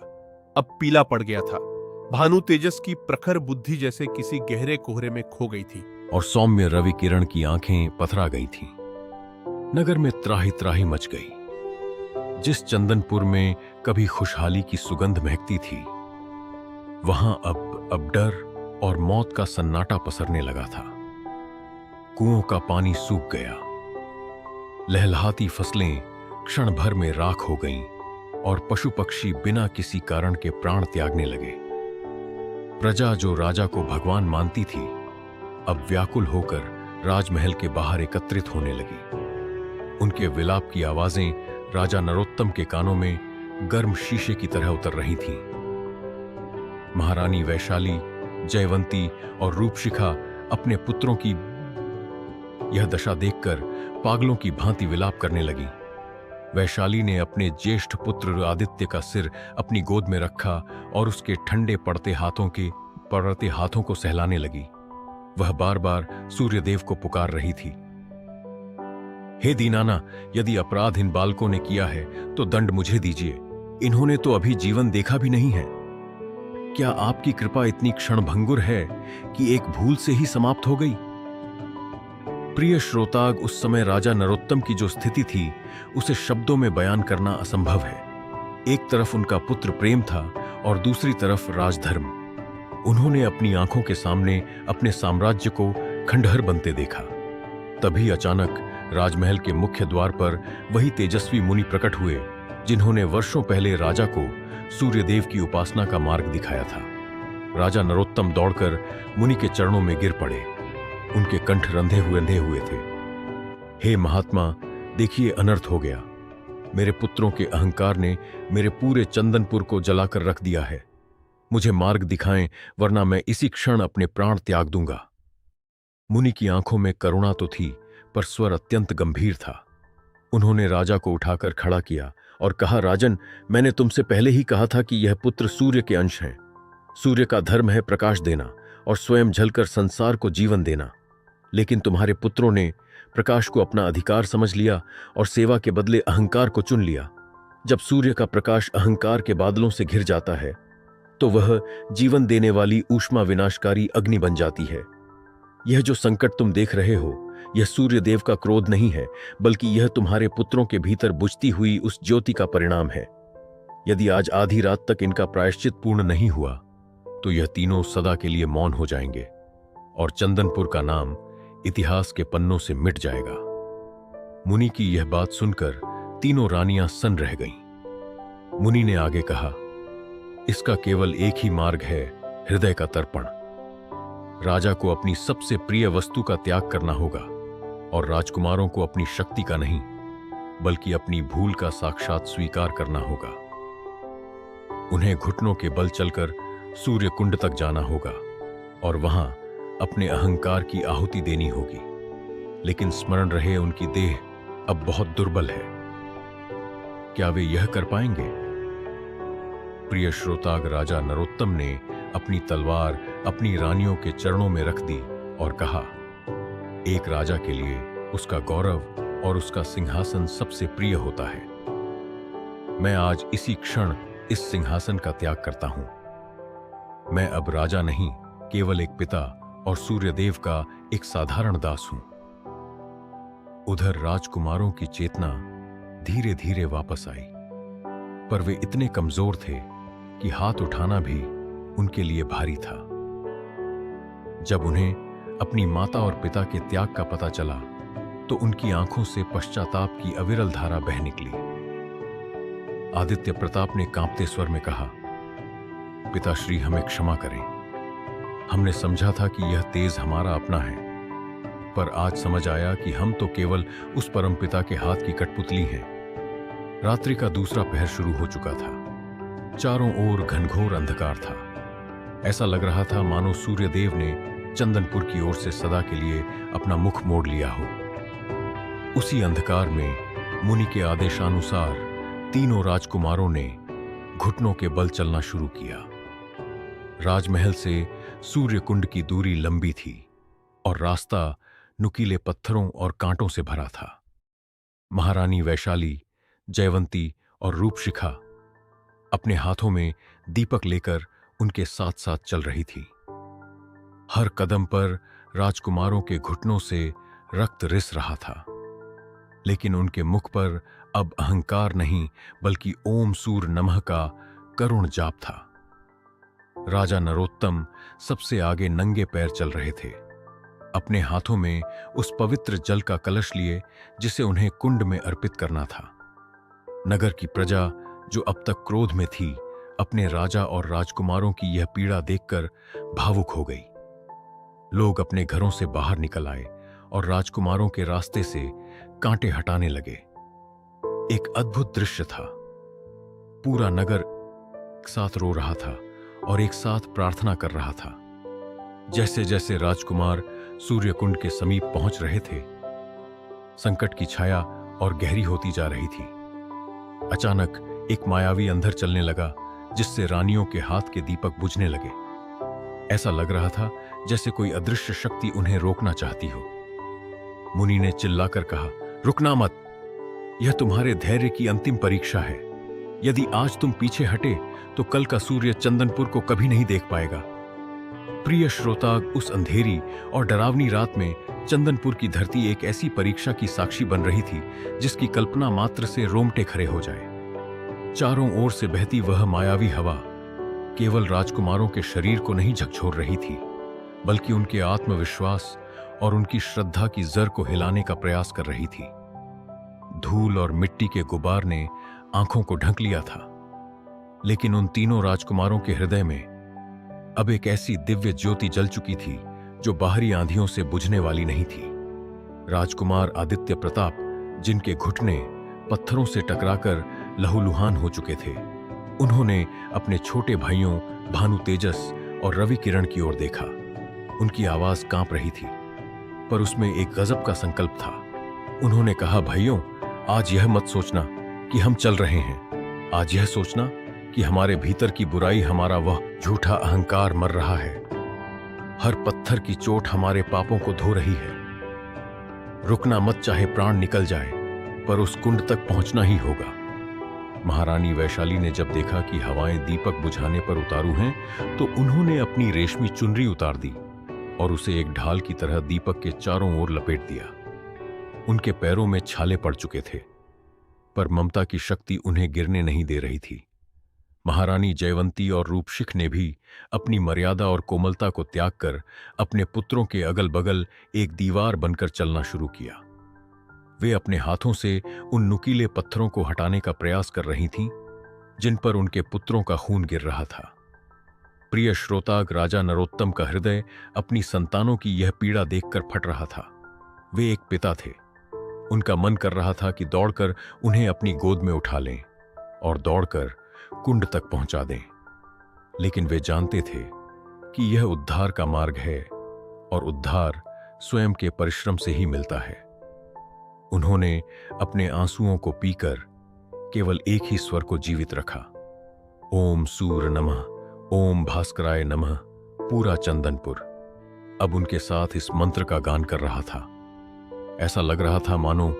S1: अब पीला पड़ गया था। भानु तेजस की प्रखर बुद्धि जैसे किसी गहरे कोहरे में खो गई थी
S2: और सौम्य रवि किरण की आंखें पथरा गई थीं। नगर में त्राही त्राही मच गई। जिस चंदनपुर में कभी खुशहाली की सुगंध महकती थी, वहां अब डर और मौत का सन्नाटा पसरने लगा था। कुओं का पानी सूख गया, लहलहाती फसलें क्षण भर में राख हो गईं और पशु पक्षी बिना किसी कारण के प्राण त्यागने लगे। प्रजा, जो राजा को भगवान मानती थी, अब व्याकुल होकर राजमहल के बाहर एकत्रित होने लगी। उनके विलाप की आवाजें राजा नरोत्तम के कानों में गर्म शीशे की तरह उतर रही थीं। महारानी वैशाली, जयवंती और रूपशिखा अपने पुत्रों की यह दशा देखकर पागलों की भांति विलाप करने लगी। वैशाली ने अपने ज्येष्ठ पुत्र आदित्य का सिर अपनी गोद में रखा और उसके ठंडे पड़ते हाथों को सहलाने लगी। वह बार बार सूर्यदेव को पुकार रही थी, हे दीनाना, यदि अपराध इन बालकों ने किया है तो दंड मुझे दीजिए। इन्होंने तो अभी जीवन देखा भी नहीं है। क्या आपकी कृपा इतनी क्षणभंगुर है कि एक भूल से ही समाप्त हो गई? प्रिय श्रोताग, उस समय राजा नरोत्तम की जो स्थिति थी उसे शब्दों में बयान करना असंभव है। एक तरफ उनका पुत्र प्रेम था और दूसरी तरफ राजधर्म। उन्होंने अपनी आंखों के सामने अपने साम्राज्य को खंडहर बनते देखा। तभी अचानक राजमहल के मुख्य द्वार पर वही तेजस्वी मुनि प्रकट हुए जिन्होंने वर्षों पहले राजा को सूर्यदेव की उपासना का मार्ग दिखाया था। राजा नरोत्तम दौड़कर मुनि के चरणों में गिर पड़े। उनके कंठ रंधे हुए थे। हे महात्मा, देखिए, अनर्थ हो गया। मेरे पुत्रों के अहंकार ने मेरे पूरे चंदनपुर को जलाकर रख दिया है। मुझे मार्ग दिखाएं, वरना मैं इसी क्षण अपने प्राण त्याग दूंगा। मुनि की आंखों में करुणा तो थी, पर स्वर अत्यंत गंभीर था। उन्होंने राजा को उठाकर खड़ा किया और कहा, राजन, मैंने तुमसे पहले ही कहा था कि यह पुत्र सूर्य के अंश हैं। सूर्य का धर्म है प्रकाश देना और स्वयं जलकर संसार को जीवन देना। लेकिन तुम्हारे पुत्रों ने प्रकाश को अपना अधिकार समझ लिया और सेवा के बदले अहंकार को चुन लिया। जब सूर्य का प्रकाश अहंकार के बादलों से घिर जाता है तो वह जीवन देने वाली ऊष्मा विनाशकारी अग्नि बन जाती है। यह जो संकट तुम देख रहे हो, यह सूर्यदेव का क्रोध नहीं है, बल्कि यह तुम्हारे पुत्रों के भीतर बुझती हुई उस ज्योति का परिणाम है। यदि आज आधी रात तक इनका प्रायश्चित पूर्ण नहीं हुआ तो यह तीनों सदा के लिए मौन हो जाएंगे और चंदनपुर का नाम इतिहास के पन्नों से मिट जाएगा। मुनि की यह बात सुनकर तीनों रानियां सन्न रह गईं। मुनि ने आगे कहा, इसका केवल एक ही मार्ग है, हृदय का तर्पण। राजा को अपनी सबसे प्रिय वस्तु का त्याग करना होगा और राजकुमारों को अपनी शक्ति का नहीं, बल्कि अपनी भूल का साक्षात स्वीकार करना होगा। उन्हें घुटनों के बल चलकर सूर्य कुंड तक जाना होगा और वहां अपने अहंकार की आहुति देनी होगी। लेकिन स्मरण रहे, उनकी देह अब बहुत दुर्बल है। क्या वे यह कर पाएंगे? प्रिय श्रोताग, राजा नरोत्तम ने अपनी तलवार अपनी रानियों के चरणों में रख दी और कहा, एक राजा के लिए उसका गौरव और उसका सिंहासन सबसे प्रिय होता है। मैं आज इसी क्षण इस सिंहासन का त्याग करता हूं। मैं अब राजा नहीं, केवल एक पिता और सूर्यदेव का एक साधारण दास हूं। उधर राजकुमारों की चेतना धीरे धीरे वापस आई, पर वे इतने कमजोर थे कि हाथ उठाना भी उनके लिए भारी था। जब उन्हें अपनी माता और पिता के त्याग का पता चला तो उनकी आंखों से पश्चाताप की अविरल धारा बह निकली। आदित्य प्रताप ने कांपते स्वर में कहा, पिताश्री, हमें क्षमा करें। हमने समझा था कि यह तेज हमारा अपना है, पर आज समझ आया कि हम तो केवल उस परम पिता के हाथ की कठपुतली हैं। रात्रि का दूसरा पहर शुरू हो चुका था। चारों ओर घनघोर अंधकार था। ऐसा लग रहा था मानो सूर्यदेव ने चंदनपुर की ओर से सदा के लिए अपना मुख मोड़ लिया हो। उसी अंधकार में मुनि के आदेशानुसार तीनों राजकुमारों ने घुटनों के बल चलना शुरू किया। राजमहल से सूर्यकुंड की दूरी लंबी थी और रास्ता नुकीले पत्थरों और कांटों से भरा था। महारानी वैशाली, जयवंती और रूपशिखा अपने हाथों में दीपक लेकर उनके साथ साथ चल रही थी। हर कदम पर राजकुमारों के घुटनों से रक्त रिस रहा था, लेकिन उनके मुख पर अब अहंकार नहीं बल्कि ओम सूर नमः का करुण जाप था। राजा नरोत्तम सबसे आगे नंगे पैर चल रहे थे, अपने हाथों में उस पवित्र जल का कलश लिए जिसे उन्हें कुंड में अर्पित करना था। नगर की प्रजा जो अब तक क्रोध में थी, अपने राजा और राजकुमारों की यह पीड़ा देखकर भावुक हो गई। लोग अपने घरों से बाहर निकल आए और राजकुमारों के रास्ते से कांटे हटाने लगे। एक अद्भुत दृश्य था। पूरा नगर एक साथ रो रहा था और एक साथ प्रार्थना कर रहा था। जैसे जैसे राजकुमार सूर्यकुंड के समीप पहुंच रहे थे, संकट की छाया और गहरी होती जा रही थी। अचानक एक मायावी अंधर चलने लगा, जिससे रानियों के हाथ के दीपक बुझने लगे। ऐसा लग रहा था जैसे कोई अदृश्य शक्ति उन्हें रोकना चाहती हो। मुनि ने चिल्लाकर कहा, रुकना मत, यह तुम्हारे धैर्य की अंतिम परीक्षा है। यदि आज तुम पीछे हटे तो कल का सूर्य चंदनपुर को कभी नहीं देख पाएगा। प्रिय श्रोता, उस अंधेरी और डरावनी रात में चंदनपुर की धरती एक ऐसी परीक्षा की साक्षी बन रही थी जिसकी कल्पना मात्र से रोंगटे खड़े हो जाए। चारों ओर से बहती वह मायावी हवा केवल राजकुमारों के शरीर को नहीं झकझोर रही थी, बल्कि उनके आत्मविश्वास और उनकी श्रद्धा की जर को हिलाने का प्रयास कर रही थी। धूल और मिट्टी के गुबार ने आंखों को ढक लिया था, लेकिन उन तीनों राजकुमारों के हृदय में अब एक ऐसी दिव्य ज्योति जल चुकी थी जो बाहरी आंधियों से बुझने वाली नहीं थी। राजकुमार आदित्य प्रताप, जिनके घुटने पत्थरों से टकराकर लहूलुहान हो चुके थे, उन्होंने अपने छोटे भाइयों भानु तेजस और रवि किरण की ओर देखा। उनकी आवाज कांप रही थी, पर उसमें एक गजब का संकल्प था। उन्होंने कहा, भाइयों, आज यह मत सोचना कि हम चल रहे हैं। आज यह सोचना कि हमारे भीतर की बुराई, हमारा वह झूठा अहंकार मर रहा है। हर पत्थर की चोट हमारे पापों को धो रही है। रुकना मत, चाहे प्राण निकल जाए, पर उस कुंड तक पहुंचना ही होगा। महारानी वैशाली ने जब देखा कि हवाएं दीपक बुझाने पर उतारू हैं, तो उन्होंने अपनी रेशमी चुनरी उतार दी और उसे एक ढाल की तरह दीपक के चारों ओर लपेट दिया। उनके पैरों में छाले पड़ चुके थे, पर ममता की शक्ति उन्हें गिरने नहीं दे रही थी। महारानी जयवंती और रूपशिख ने भी अपनी मर्यादा और कोमलता को त्याग कर अपने पुत्रों के अगल बगल एक दीवार बनकर चलना शुरू किया। वे अपने हाथों से उन नुकीले पत्थरों को हटाने का प्रयास कर रही थीं, जिन पर उनके पुत्रों का खून गिर रहा था। प्रिय श्रोता, राजा नरोत्तम का हृदय अपनी संतानों की यह पीड़ा देखकर फट रहा था। वे एक पिता थे। उनका मन कर रहा था कि दौड़कर उन्हें अपनी गोद में उठा लें और दौड़कर कुंड तक पहुंचा दें, लेकिन वे जानते थे कि यह उद्धार का मार्ग है और उद्धार स्वयं के परिश्रम से ही मिलता है। उन्होंने अपने आंसुओं को पीकर केवल एक ही स्वर को जीवित रखा, ओम सूर्य नमः, ओम भास्कराय नमः। पूरा चंदनपुर अब उनके साथ इस मंत्र का गान कर रहा था। ऐसा लग रहा था मानो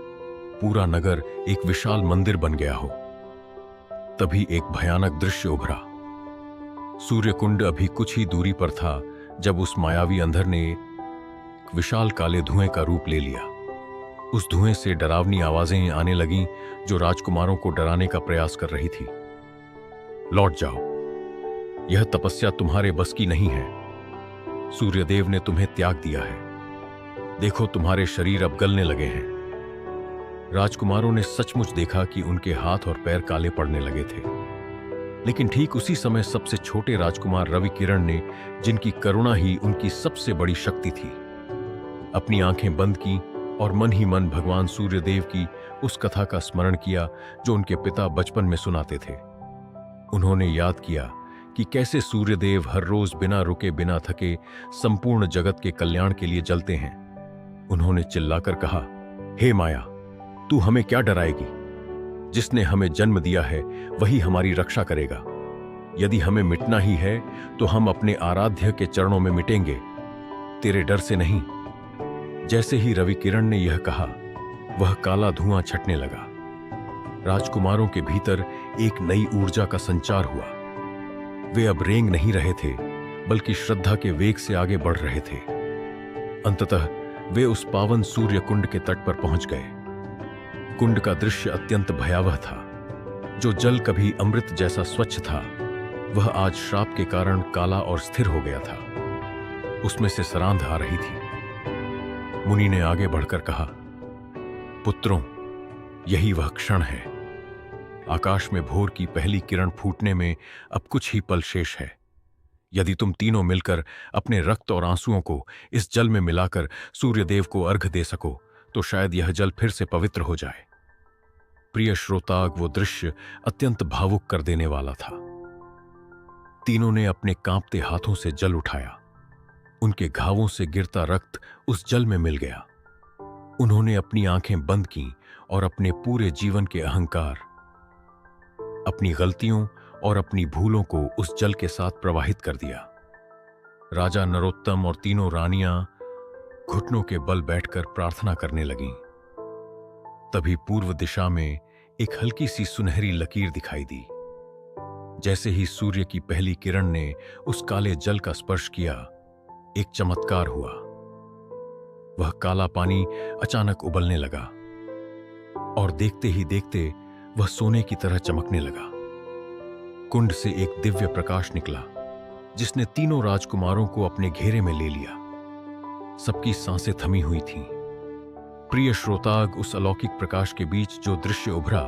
S2: पूरा नगर एक विशाल मंदिर बन गया हो। तभी एक भयानक दृश्य उभरा। सूर्य कुंड अभी कुछ ही दूरी पर था जब उस मायावी अंधर ने एक विशाल काले धुएं का रूप ले लिया। उस धुएं से डरावनी आवाजें आने लगीं जो राजकुमारों को डराने का प्रयास कर रही थी। लौट जाओ, यह तपस्या तुम्हारे बस की नहीं है। सूर्यदेव ने तुम्हें त्याग दिया है। देखो, तुम्हारे शरीर अब गलने लगे हैं। राजकुमारों ने सचमुच देखा कि उनके हाथ और पैर काले पड़ने लगे थे। लेकिन ठीक उसी समय सबसे छोटे राजकुमार रवि किरण ने, जिनकी करुणा ही उनकी सबसे बड़ी शक्ति थी, अपनी आंखें बंद की और मन ही मन भगवान सूर्यदेव की उस कथा का स्मरण किया जो उनके पिता बचपन में सुनाते थे। उन्होंने याद किया कि कैसे सूर्यदेव हर रोज बिना रुके बिना थके संपूर्ण जगत के कल्याण के लिए जलते हैं। उन्होंने चिल्लाकर कहा, हे माया, तू हमें क्या डराएगी? जिसने हमें जन्म दिया है वही हमारी रक्षा करेगा। यदि हमें मिटना ही है तो हम अपने आराध्य के चरणों में मिटेंगे, तेरे डर से नहीं। जैसे ही रवि किरण ने यह कहा, वह काला धुआं छटने लगा। राजकुमारों के भीतर एक नई ऊर्जा का संचार हुआ। वे अब रेंग नहीं रहे थे, बल्कि श्रद्धा के वेग से आगे बढ़ रहे थे। अंततः वे उस पावन सूर्य कुंड के तट पर पहुंच गए। कुंड का दृश्य अत्यंत भयावह था। जो जल कभी अमृत जैसा स्वच्छ था, वह आज श्राप के कारण काला और स्थिर हो गया था। उसमें से सरांध आ रही थी। मुनि ने आगे बढ़कर कहा, पुत्रों, यही वह क्षण है। आकाश में भोर की पहली किरण फूटने में अब कुछ ही पल शेष है। यदि तुम तीनों मिलकर अपने रक्त और आंसुओं को इस जल में मिलाकर सूर्यदेव को अर्घ्य दे सको तो शायद यह जल फिर से पवित्र हो जाए। प्रिय श्रोताग, वो दृश्य अत्यंत भावुक कर देने वाला था। तीनों ने अपने कांपते हाथों से जल उठाया। उनके घावों से गिरता रक्त उस जल में मिल गया। उन्होंने अपनी आंखें बंद की और अपने पूरे जीवन के अहंकार, अपनी गलतियों और अपनी भूलों को उस जल के साथ प्रवाहित कर दिया। राजा नरोत्तम और तीनों रानियां घुटनों के बल बैठकर प्रार्थना करने लगीं। तभी पूर्व दिशा में एक हल्की सी सुनहरी लकीर दिखाई दी। जैसे ही सूर्य की पहली किरण ने उस काले जल का स्पर्श किया, एक चमत्कार हुआ। वह काला पानी अचानक उबलने लगा और देखते ही देखते वह सोने की तरह चमकने लगा। कुंड से एक दिव्य प्रकाश निकला जिसने तीनों राजकुमारों को अपने घेरे में ले लिया। सबकी सांसें थमी हुई थीं। प्रिय श्रोताग, उस अलौकिक प्रकाश के बीच जो दृश्य उभरा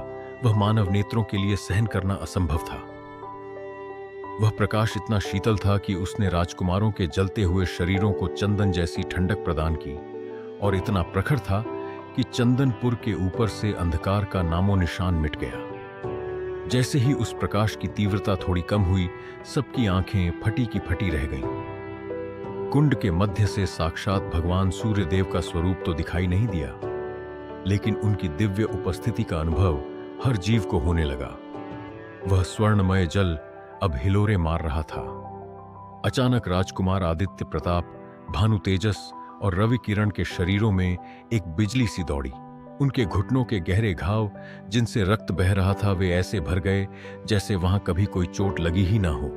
S2: वह मानव नेत्रों के लिए सहन करना असंभव था। वह प्रकाश इतना शीतल था कि उसने राजकुमारों के जलते हुए शरीरों को चंदन जैसी ठंडक प्रदान की, और इतना प्रखर था कि चंदनपुर के ऊपर से अंधकार का नामो निशान मिट गया। जैसे ही उस प्रकाश की तीव्रता थोड़ी कम हुई, सबकी आंखें फटी की फटी रह गईं। कुंड के मध्य से साक्षात भगवान सूर्यदेव का स्वरूप तो दिखाई नहीं दिया, लेकिन उनकी दिव्य उपस्थिति का अनुभव हर जीव को होने लगा। वह स्वर्णमय जल अब हिलोरे मार रहा था। अचानक राजकुमार आदित्य प्रताप, भानु तेजस और रवि किरण के शरीरों में एक बिजली सी दौड़ी। उनके घुटनों के गहरे घाव जिनसे रक्त बह रहा था, वे ऐसे भर गए जैसे वहां कभी कोई चोट लगी ही ना हो।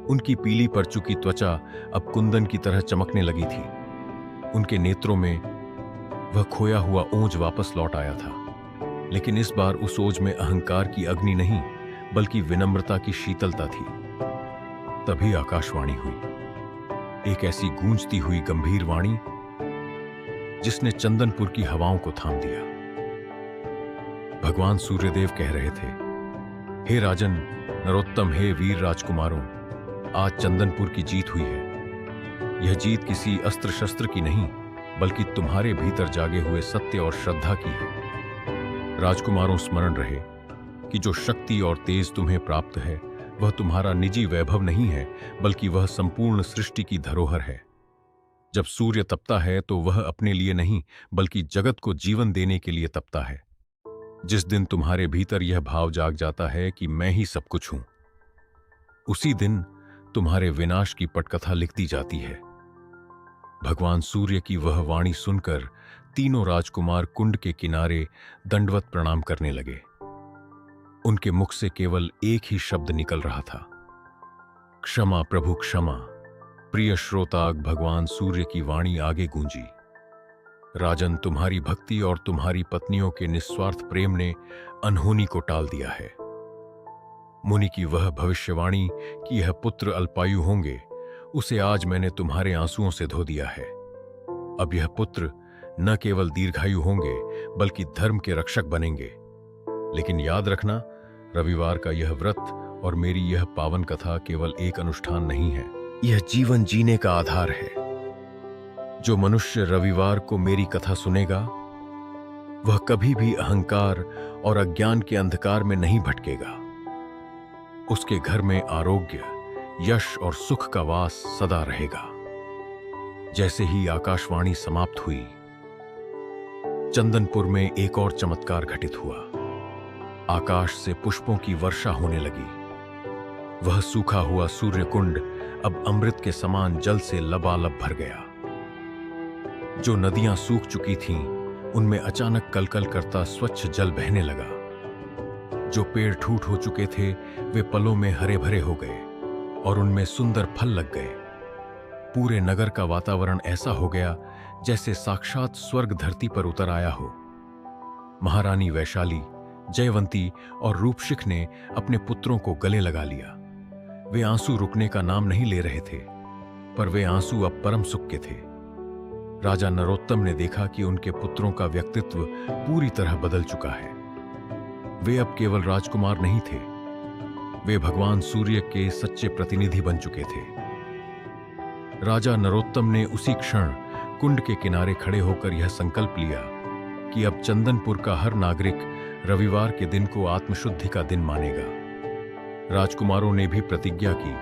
S2: उनकी पीली पड़ चुकी त्वचा अब कुंदन की तरह चमकने लगी थी। उनके नेत्रों में वह खोया हुआ ओज वापस लौट आया था, लेकिन इस बार उस ओज में अहंकार की अग्नि नहीं बल्कि विनम्रता की शीतलता थी। तभी आकाशवाणी हुई, एक ऐसी गूंजती हुई गंभीर वाणी जिसने चंदनपुर की हवाओं को थाम दिया। भगवान सूर्यदेव कह रहे थे, हे राजन नरोत्तम, हे वीर राजकुमारों, आज चंदनपुर की जीत हुई है। यह जीत किसी अस्त्र शस्त्र की नहीं बल्कि तुम्हारे भीतर जागे हुए सत्य और श्रद्धा की है। राजकुमारों, स्मरण रहे कि जो शक्ति और तेज तुम्हें प्राप्त है वह तुम्हारा निजी वैभव नहीं है बल्कि वह संपूर्ण सृष्टि की धरोहर है। जब सूर्य तपता है तो वह अपने लिए नहीं बल्कि जगत को जीवन देने के लिए तपता है। जिस दिन तुम्हारे भीतर यह भाव जाग जाता है कि मैं ही सब कुछ हूं, उसी दिन तुम्हारे विनाश की पटकथा लिख दी जाती है। भगवान सूर्य की वह वाणी सुनकर तीनों राजकुमार कुंड के किनारे दंडवत प्रणाम करने लगे। उनके मुख से केवल एक ही शब्द निकल रहा था, क्षमा प्रभु क्षमा। प्रिय श्रोताग, भगवान सूर्य की वाणी आगे गूंजी। राजन, तुम्हारी भक्ति और तुम्हारी पत्नियों के निस्वार्थ प्रेम ने अनहोनी को टाल दिया है। मुनि की वह भविष्यवाणी कि यह पुत्र अल्पायु होंगे, उसे आज मैंने तुम्हारे आंसुओं से धो दिया है। अब यह पुत्र न केवल दीर्घायु होंगे बल्कि धर्म के रक्षक बनेंगे। लेकिन याद रखना, रविवार का यह व्रत और मेरी यह पावन कथा केवल एक अनुष्ठान नहीं है, यह जीवन जीने का आधार है। जो मनुष्य रविवार को मेरी कथा सुनेगा वह कभी भी अहंकार और अज्ञान के अंधकार में नहीं भटकेगा। उसके घर में आरोग्य, यश और सुख का वास सदा रहेगा। जैसे ही आकाशवाणी समाप्त हुई, चंदनपुर में एक और चमत्कार घटित हुआ। आकाश से पुष्पों की वर्षा होने लगी। वह सूखा हुआ सूर्य कुंड अब अमृत के समान जल से लबालब भर गया। जो नदियां सूख चुकी थीं, उनमें अचानक कलकल करता स्वच्छ जल बहने लगा। जो पेड़ ठूठ हो चुके थे, वे पलों में हरे भरे हो गए और उनमें सुंदर फल लग गए। पूरे नगर का वातावरण ऐसा हो गया जैसे साक्षात स्वर्ग धरती पर उतर आया हो। महारानी वैशाली, जयवंती और रूपशिख ने अपने पुत्रों को गले लगा लिया। वे आंसू रुकने का नाम नहीं ले रहे थे, पर वे आंसू अब परम सुख के थे। राजा नरोत्तम ने देखा कि उनके पुत्रों का व्यक्तित्व पूरी तरह बदल चुका है। वे अब केवल राजकुमार नहीं थे, वे भगवान सूर्य के सच्चे प्रतिनिधि बन चुके थे। राजा नरोत्तम ने उसी क्षण कुंड के किनारे खड़े होकर यह संकल्प लिया कि अब चंदनपुर का हर नागरिक रविवार के दिन को आत्मशुद्धि का दिन मानेगा। राजकुमारों ने भी प्रतिज्ञा की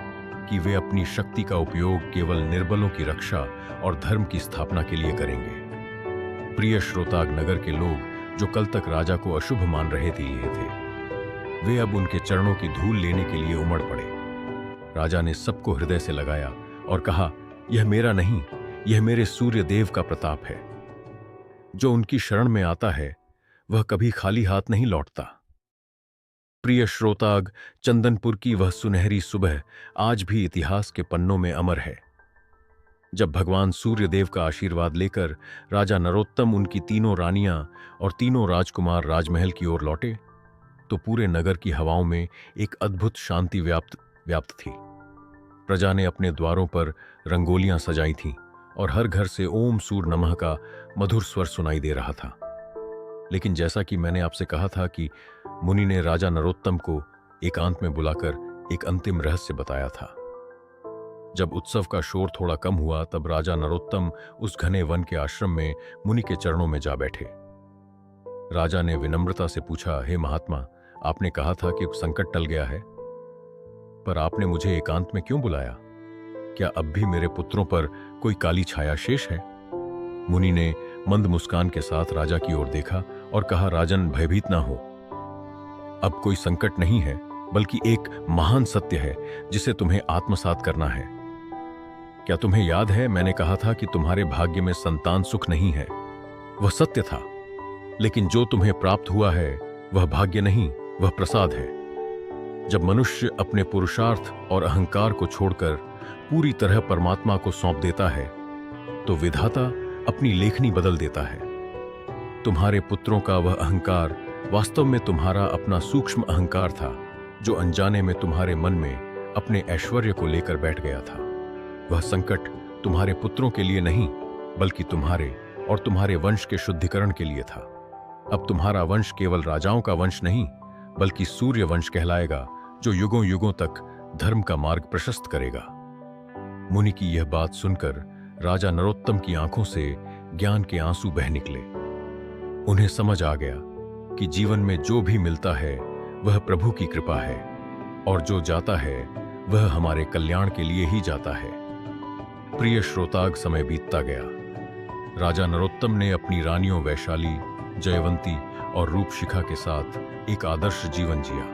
S2: कि वे अपनी शक्ति का उपयोग केवल निर्बलों की रक्षा और धर्म की स्थापना के लिए करेंगे। प्रिय श्रोताग, नगर के लोग जो कल तक राजा को अशुभ मान रहे थे, वे अब उनके चरणों की धूल लेने के लिए उमड़ पड़े। राजा ने सबको हृदय से लगाया और कहा, यह मेरा नहीं, यह मेरे सूर्य देव का प्रताप है। जो उनकी शरण में आता है वह कभी खाली हाथ नहीं लौटता। प्रिय श्रोताग, चंदनपुर की वह सुनहरी सुबह आज भी इतिहास के पन्नों में अमर है। जब भगवान सूर्यदेव का आशीर्वाद लेकर राजा नरोत्तम, उनकी तीनों रानियां और तीनों राजकुमार राजमहल की ओर लौटे, तो पूरे नगर की हवाओं में एक अद्भुत शांति व्याप्त थी। प्रजा ने अपने द्वारों पर रंगोलियां सजाई थीं और हर घर से ओम सूर्य नमः का मधुर स्वर सुनाई दे रहा था। लेकिन जैसा कि मैंने आपसे कहा था कि मुनि ने राजा नरोत्तम को एकांत में बुलाकर एक अंतिम रहस्य बताया था। जब उत्सव का शोर थोड़ा कम हुआ, तब राजा नरोत्तम उस घने वन के आश्रम में मुनि के चरणों में जा बैठे। राजा ने विनम्रता से पूछा, हे महात्मा, आपने कहा था कि संकट टल गया है, पर आपने मुझे एकांत में क्यों बुलाया? क्या अब भी मेरे पुत्रों पर कोई काली छाया शेष है? मुनि ने मंद मुस्कान के साथ राजा की ओर देखा और कहा, राजन, भयभीत ना हो। अब कोई संकट नहीं है, बल्कि एक महान सत्य है जिसे तुम्हें आत्मसात करना है। क्या तुम्हें याद है, मैंने कहा था कि तुम्हारे भाग्य में संतान सुख नहीं है? वह सत्य था, लेकिन जो तुम्हें प्राप्त हुआ है वह भाग्य नहीं, वह प्रसाद है। जब मनुष्य अपने पुरुषार्थ और अहंकार को छोड़कर पूरी तरह परमात्मा को सौंप देता है, तो विधाता अपनी लेखनी बदल देता है। तुम्हारे पुत्रों का वह अहंकार वास्तव में तुम्हारा अपना सूक्ष्म अहंकार था, जो अनजाने में तुम्हारे मन में अपने ऐश्वर्य को लेकर बैठ गया था। वह संकट तुम्हारे पुत्रों के लिए नहीं, बल्कि तुम्हारे और तुम्हारे वंश के शुद्धिकरण के लिए था। अब तुम्हारा वंश केवल राजाओं का वंश नहीं, बल्कि सूर्य वंश कहलाएगा, जो युगों युगों तक धर्म का मार्ग प्रशस्त करेगा। मुनि की यह बात सुनकर राजा नरोत्तम की आंखों से ज्ञान के आंसू बह निकले। उन्हें समझ आ गया कि जीवन में जो भी मिलता है वह प्रभु की कृपा है, और जो जाता है वह हमारे कल्याण के लिए ही जाता है। प्रिय श्रोताग, समय बीतता गया। राजा नरोत्तम ने अपनी रानियों वैशाली, जयवंती और रूपशिखा के साथ एक आदर्श जीवन जिया।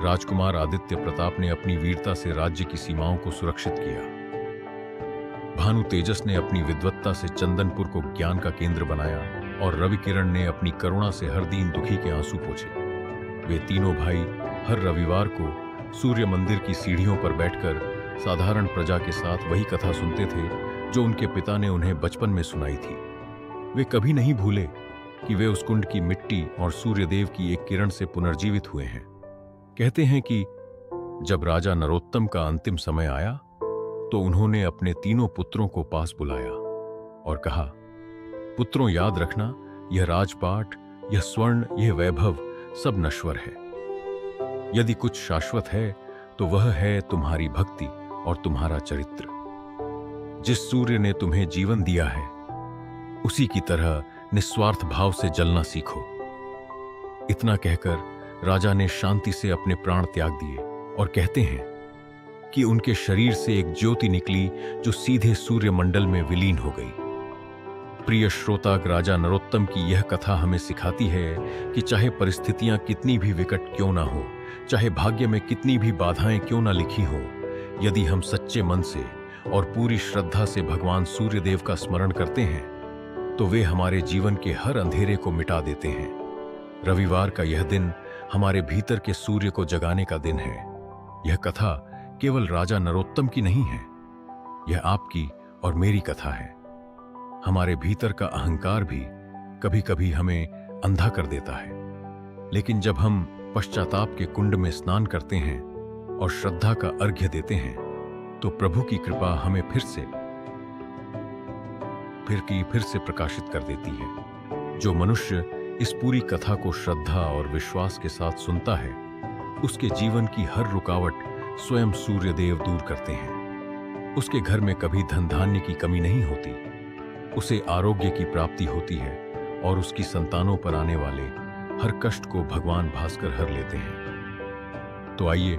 S2: राजकुमार आदित्य प्रताप ने अपनी वीरता से राज्य की सीमाओं को सुरक्षित किया। भानु तेजस ने अपनी विद्वत्ता से चंदनपुर को ज्ञान का केंद्र बनाया, और रवि किरण ने अपनी करुणा से हर दीन दुखी के आंसू पोंछे। वे तीनों भाई हर रविवार को सूर्य मंदिर की सीढ़ियों पर बैठकर साधारण प्रजा के साथ वही कथा सुनते थे जो उनके पिता ने उन्हें बचपन में सुनाई थी। वे कभी नहीं भूले कि वे उस कुंड की मिट्टी और सूर्यदेव की एक किरण से पुनर्जीवित हुए हैं। कहते हैं कि जब राजा नरोत्तम का अंतिम समय आया तो उन्होंने अपने तीनों पुत्रों को पास बुलाया और कहा, पुत्रों, याद रखना, यह राजपाट, यह स्वर्ण, यह वैभव सब नश्वर है। यदि कुछ शाश्वत है तो वह है तुम्हारी भक्ति और तुम्हारा चरित्र। जिस सूर्य ने तुम्हें जीवन दिया है उसी की तरह निस्वार्थ भाव से जलना सीखो। इतना कहकर राजा ने शांति से अपने प्राण त्याग दिए और कहते हैं कि उनके शरीर से एक ज्योति निकली जो सीधे सूर्यमंडल में विलीन हो गई। प्रिय श्रोता, राजा नरोत्तम की यह कथा हमें सिखाती है कि चाहे परिस्थितियां कितनी भी विकट क्यों ना हो, चाहे भाग्य में कितनी भी बाधाएं क्यों ना लिखी हो, यदि हम सच्चे मन से और पूरी श्रद्धा से भगवान सूर्यदेव का स्मरण करते हैं तो वे हमारे जीवन के हर अंधेरे को मिटा देते हैं। रविवार का यह दिन हमारे भीतर के सूर्य को जगाने का दिन है। यह कथा केवल राजा नरोत्तम की नहीं है, यह आपकी और मेरी कथा है। हमारे भीतर का अहंकार भी कभी कभी हमें अंधा कर देता है, लेकिन जब हम पश्चाताप के कुंड में स्नान करते हैं और श्रद्धा का अर्घ्य देते हैं तो प्रभु की कृपा हमें फिर से प्रकाशित कर देती है। जो मनुष्य इस पूरी कथा को श्रद्धा और विश्वास के साथ सुनता है उसके जीवन की हर रुकावट स्वयं सूर्यदेव दूर करते हैं। उसके घर में कभी धन धान्य की कमी नहीं होती, उसे आरोग्य की प्राप्ति होती है और उसकी संतानों पर आने वाले हर कष्ट को भगवान भास्कर हर लेते हैं। तो आइए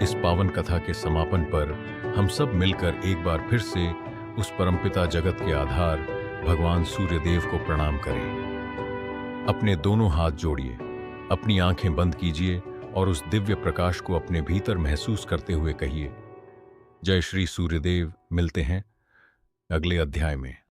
S2: इस पावन कथा के समापन पर हम सब मिलकर एक बार फिर से उस परमपिता जगत के आधार भगवान सूर्यदेव को प्रणाम करें। अपने दोनों हाथ जोड़िए, अपनी आंखें बंद कीजिए और उस दिव्य प्रकाश को अपने भीतर महसूस करते हुए कहिए, जय श्री सूर्यदेव। मिलते हैं अगले अध्याय में।